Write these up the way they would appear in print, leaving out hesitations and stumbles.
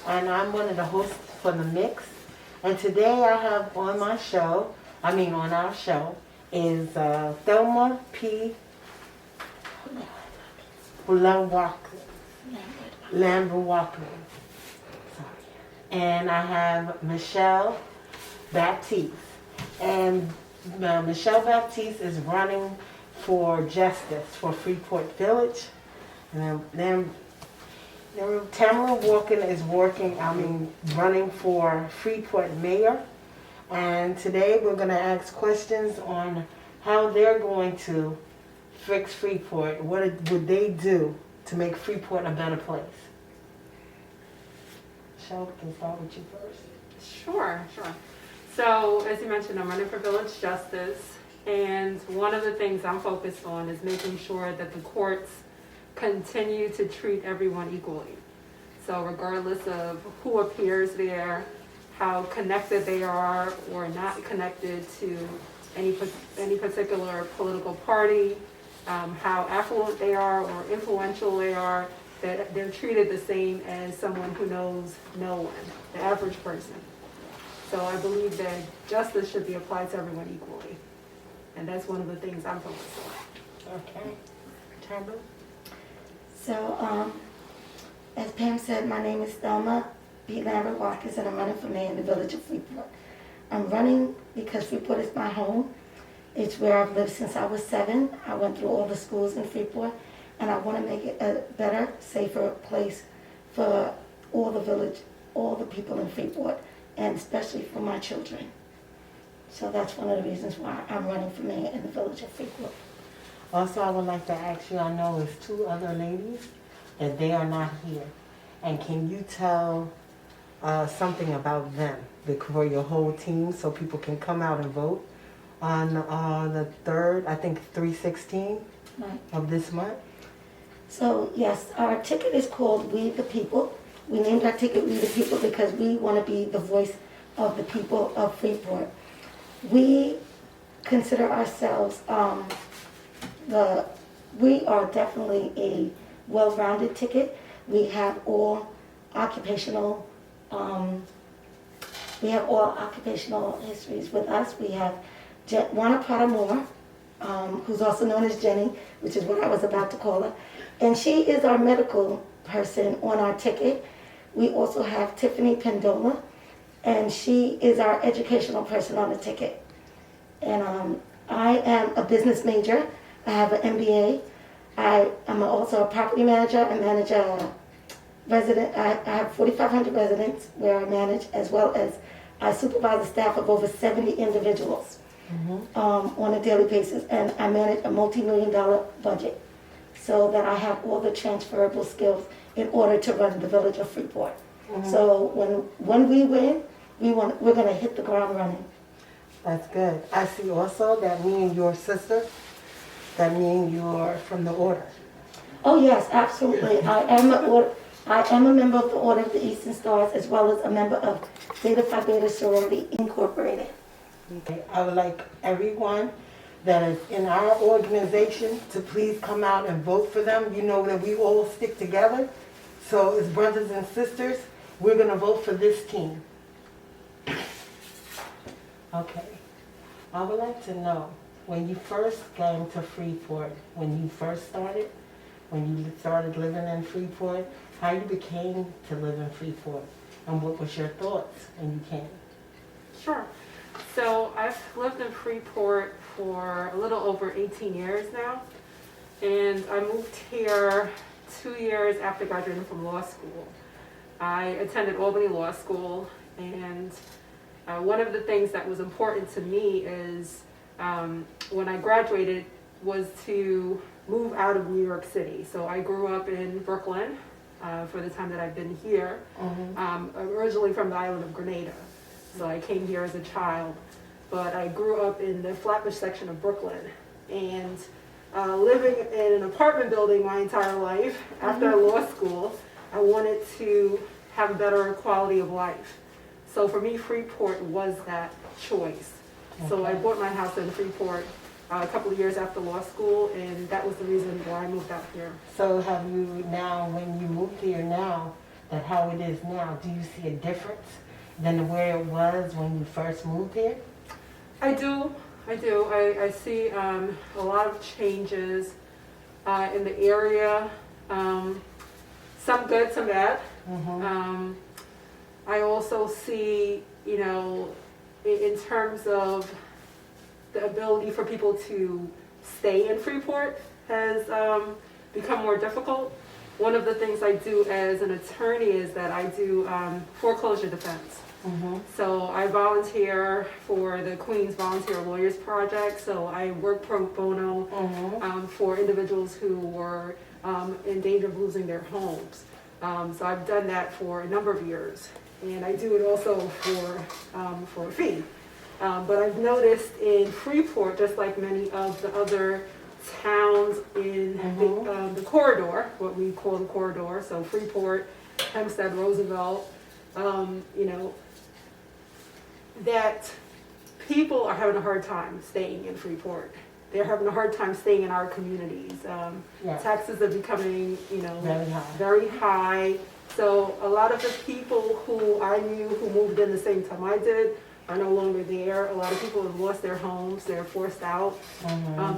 and I'm one of the hosts for the Myxxx. And today I have on my show, on our show, is Thelma P. Lambert. And I have Michelle Baptiste. And Michelle Baptiste is running for justice for Freeport Village. And then Tamara Walker is running for Freeport mayor. And today we're going to ask questions on how they're going to fix Freeport. What would they do to make Freeport a better place? Michelle, we can start with you first. Sure. So, as you mentioned, I'm running for village justice, and one of the things I'm focused on is making sure that the courts continue to treat everyone equally. So regardless of who appears there, how connected they are or not connected to any particular political party, how affluent they are or influential they are, that they're treated the same as someone who knows no one, the average person. So I believe that justice should be applied to everyone equally. And that's one of the things I'm focused on. Okay. Tamara? So, as Pam said, my name is Thelma B. Lambert Watkins, and I'm running for mayor in the village of Freeport. I'm running because Freeport is my home. It's where I've lived since I was 7. I went through all the schools in Freeport, and I want to make it a better, safer place for all the people in Freeport, and especially for my children. So that's one of the reasons why I'm running for mayor in the village of Freeport. Also, I would like to ask you, I know there's 2 other ladies that they are not here. And can you tell something about them for your whole team so people can come out and vote on the 3rd, I think 3/16 of this month? So yes, our ticket is called We the People. We named our ticket We the People because we want to be the voice of the people of Freeport. We consider ourselves we are definitely a well-rounded ticket. We have all occupational histories with us. We have Juana Prada Moore, who's also known as Jenny, which is what I was about to call her. And she is our medical person on our ticket. We also have Tiffany Pendola, and she is our educational person on the ticket. And I am a business major. I have an MBA. I am also a property manager. I manage a resident. I have 4,500 residents where I manage, as well as I supervise a staff of over 70 individuals on a daily basis. And I manage a multi-million-dollar budget so that I have all the transferable skills in order to run the village of Freeport. So when we win, we're going to hit the ground running. That's good. I see also that me and your sister, that means you're from the order. Oh yes, absolutely. I am a member of the Order of the Eastern Stars, as well as a member of Theta Phi Beta Sorority Incorporated. Okay. I would like everyone that is in our organization to please come out and vote for them. You know that we all stick together. So as brothers and sisters, we're going to vote for this team. Okay. I would like to know, when you first came to Freeport, when you started living in Freeport, how you became to live in Freeport, and what was your thoughts when you came? Sure. So I've lived in Freeport for a little over 18 years now, and I moved here 2 years after graduating from law school. I attended Albany Law School, and one of the things that was important to me is when I graduated was to move out of New York City. So I grew up in Brooklyn for the time that I've been here. Originally from the island of Grenada. So I came here as a child. But I grew up in the Flatbush section of Brooklyn. And living in an apartment building my entire life, after law school, I wanted to have a better quality of life. So for me, Freeport was that choice. So I bought my house in Freeport a couple of years after law school, and that was the reason why I moved out here. So have you now, when you moved here now, that how it is now, do you see a difference than where it was when you first moved here? I do. I see a lot of changes in the area. Some good, some bad. I also see, you know, in terms of the ability for people to stay in Freeport has become more difficult. One of the things I do as an attorney is that I do foreclosure defense. So I volunteer for the Queens Volunteer Lawyers Project. So I work pro bono for individuals who were in danger of losing their homes. So I've done that for a number of years, and I do it also for a fee. But I've noticed in Freeport, just like many of the other towns in the corridor, what we call the corridor, so Freeport, Hempstead, Roosevelt, you know, that people are having a hard time staying in Freeport. They're having a hard time staying in our communities. Taxes are becoming, you know, very high. So a lot of the people who I knew who moved in the same time I did are no longer there. A lot of people have lost their homes. They're forced out.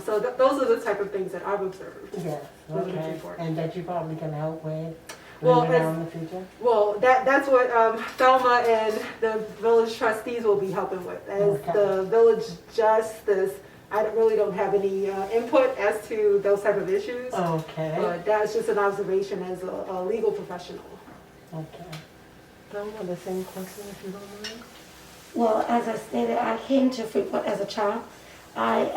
So those are the type of things that I've observed. Yes, okay. And that you probably can help with well, in the future? Well, that's what Thelma and the village trustees will be helping with. As the village justice, I really don't have any input as to those type of issues. Okay. But that's just an observation as a legal professional. Okay. Thelma, the same question if you don't mind. Well, as I stated, I came to Freeport as a child. I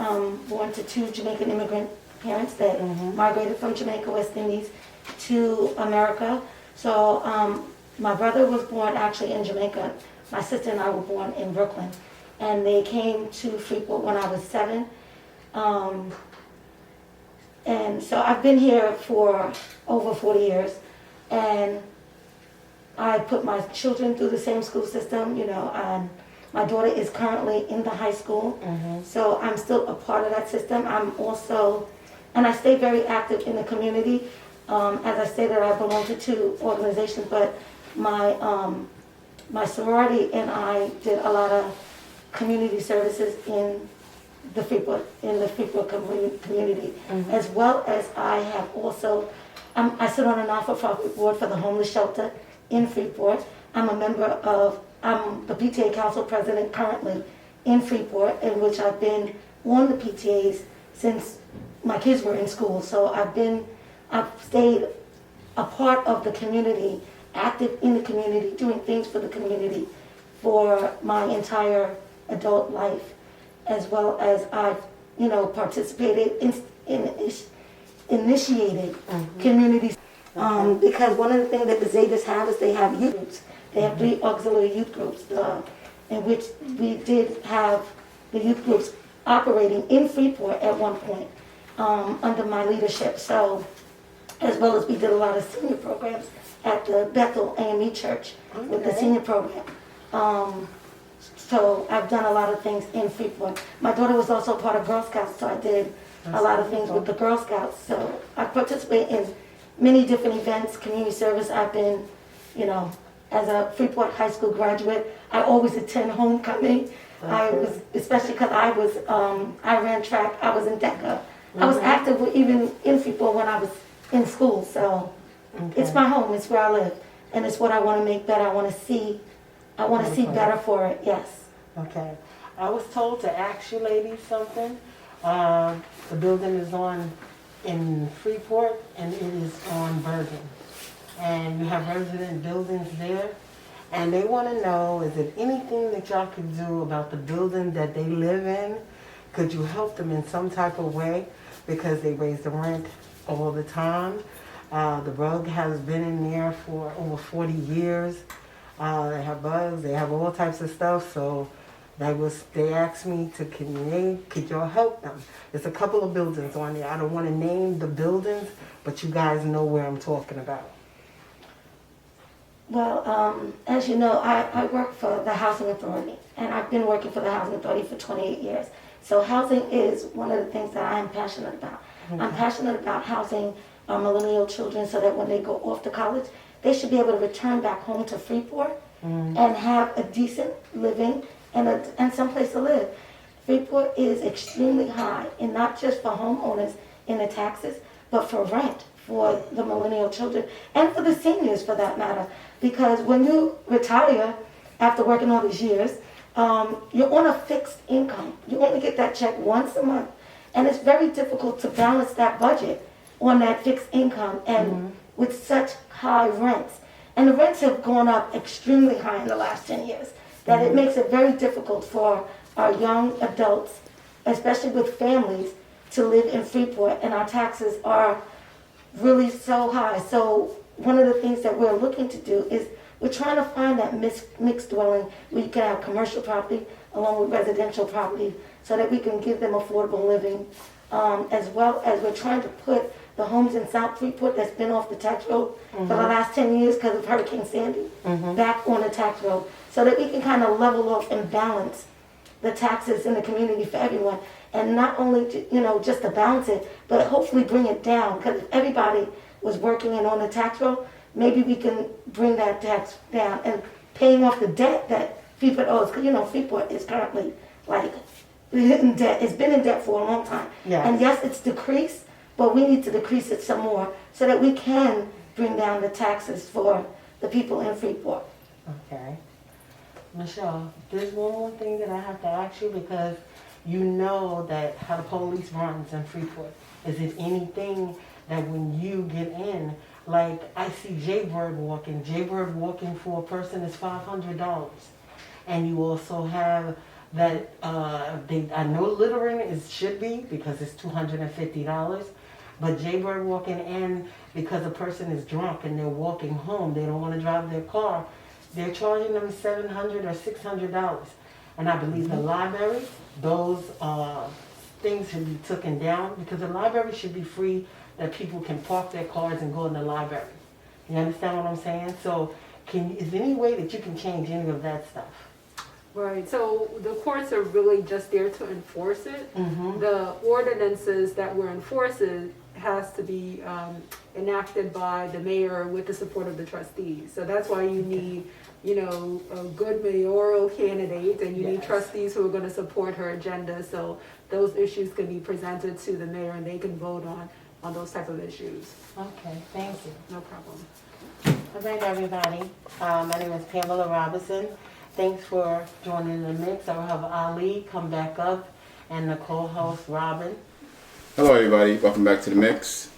born to two Jamaican immigrant parents that migrated from Jamaica, West Indies, to America. So my brother was born actually in Jamaica. My sister and I were born in Brooklyn. And they came to Freeport when I was 7. And so I've been here for over 40 years. And I put my children through the same school system, you know, and my daughter is currently in the high school. So I'm still a part of that system. I'm also, and I stay very active in the community. As I stated, I belong to 2 organizations, but my sorority and I did a lot of community services in the Freeport community, as well as I have also, I sit on a not-for-profit board for the homeless shelter in Freeport. I'm a member of, I'm the PTA council president currently in Freeport, in which I've been on the PTAs since my kids were in school. So I've stayed a part of the community, active in the community, doing things for the community for my entire adult life, as well as I've, you know, participated initiated communities. Because one of the things that the Zetas have is they have youth groups. They have 3 auxiliary youth groups, in which we did have the youth groups operating in Freeport at one point under my leadership. So, as well as we did a lot of senior programs at the Bethel AME Church with the senior program. So I've done a lot of things in Freeport. My daughter was also part of Girl Scouts, so I did a lot of things with the Girl Scouts. So I participate in many different events, community service. I've been, you know, as a Freeport High School graduate, I always attend homecoming. I was, especially because I ran track, I was in DECA. I was active even in Freeport when I was in school, so it's my home, it's where I live, and it's what I want to make better. I want to see better for it, yes. Okay. I was told to ask you ladies something. The building is in Freeport, and it is on Bergen. And you have resident buildings there. And they want to know, is there anything that y'all could do about the building that they live in? Could you help them in some type of way? Because they raise the rent all the time. The rug has been in there for over 40 years. They have bugs, they have all types of stuff. So they asked me to, could y'all help them? There's a couple of buildings on there. I don't want to name the buildings, but you guys know where I'm talking about. Well, as you know, I work for the Housing Authority, and I've been working for the Housing Authority for 28 years. So housing is one of the things that I am passionate about. I'm passionate about housing our millennial children so that when they go off to college, they should be able to return back home to Freeport and have a decent living and someplace to live. Freeport is extremely high, and not just for homeowners in the taxes, but for rent for the millennial children and for the seniors for that matter. Because when you retire after working all these years, you're on a fixed income. You only get that check once a month, and it's very difficult to balance that budget on that fixed income and with such high rents. And the rents have gone up extremely high in the last 10 years, that it makes it very difficult for our young adults, especially with families, to live in Freeport, and our taxes are really so high. So one of the things that we're looking to do is we're trying to find that mixed dwelling where you can have commercial property along with residential property so that we can give them affordable living, as well as we're trying to put the homes in South Freeport that's been off the tax roll for the last 10 years because of Hurricane Sandy back on the tax roll so that we can kind of level off and balance the taxes in the community for everyone. And not only, just to balance it, but hopefully bring it down. Because if everybody was working and on the tax roll, maybe we can bring that tax down and paying off the debt that Freeport owes. Because, Freeport is currently in debt. It's been in debt for a long time. Yeah. And yes, it's decreased, but we need to decrease it some more so that we can bring down the taxes for the people in Freeport. Okay. Michelle, there's one more thing that I have to ask you because you know that how the police runs in Freeport. Is it anything that when you get in, like I see Jaybird walking for a person is $500. And you also have that, I know littering should be because it's $250. But Jaybird walking in because a person is drunk and they're walking home, they don't want to drive their car, they're charging them $700 or $600. And I believe the library, those things should be taken down because the library should be free that people can park their cars and go in the library. You understand what I'm saying? So is there any way that you can change any of that stuff? Right, so the courts are really just there to enforce it. The ordinances that we're enforcing has to be enacted by the mayor with the support of the trustees. So that's why you need, a good mayoral candidate, and you need trustees who are going to support her agenda. So those issues can be presented to the mayor, and they can vote on those type of issues. Okay, thank you. No problem. All right, everybody. My name is Pamela Robinson. Thanks for joining the mix. I'll have Ali come back up and the co-host Robin. Hello everybody, welcome back to the mix.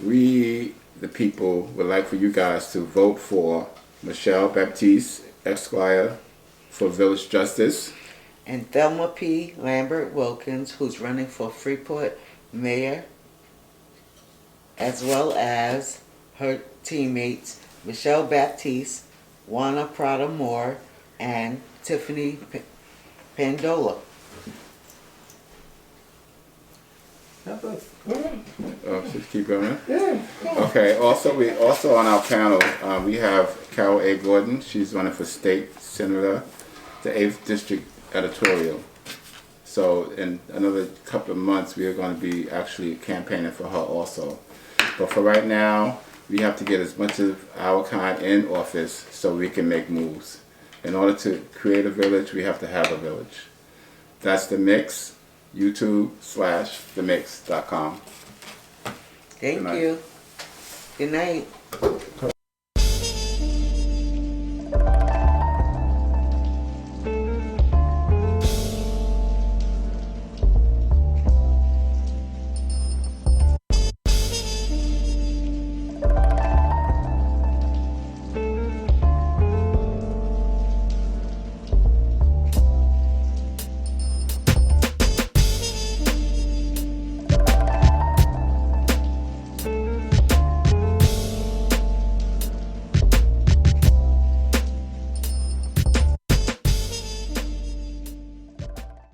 We, the people, would like for you guys to vote for Michelle Baptiste, Esquire, for Village Justice. And Thelma P. Lambert Wilkins, who's running for Freeport Mayor, as well as her teammates Michelle Baptiste, Juana Prada Moore, and Tiffany Pandola. Just keep going. Okay. Also on our panel, we have Carol A. Gordon. She's running for state senator, the 8th district editorial. So in another couple of months, we are going to be actually campaigning for her also. But for right now, we have to get as much of our kind in office so we can make moves. In order to create a village, we have to have a village. That's The Mix. YouTube/themix.com. Thank you. Good night.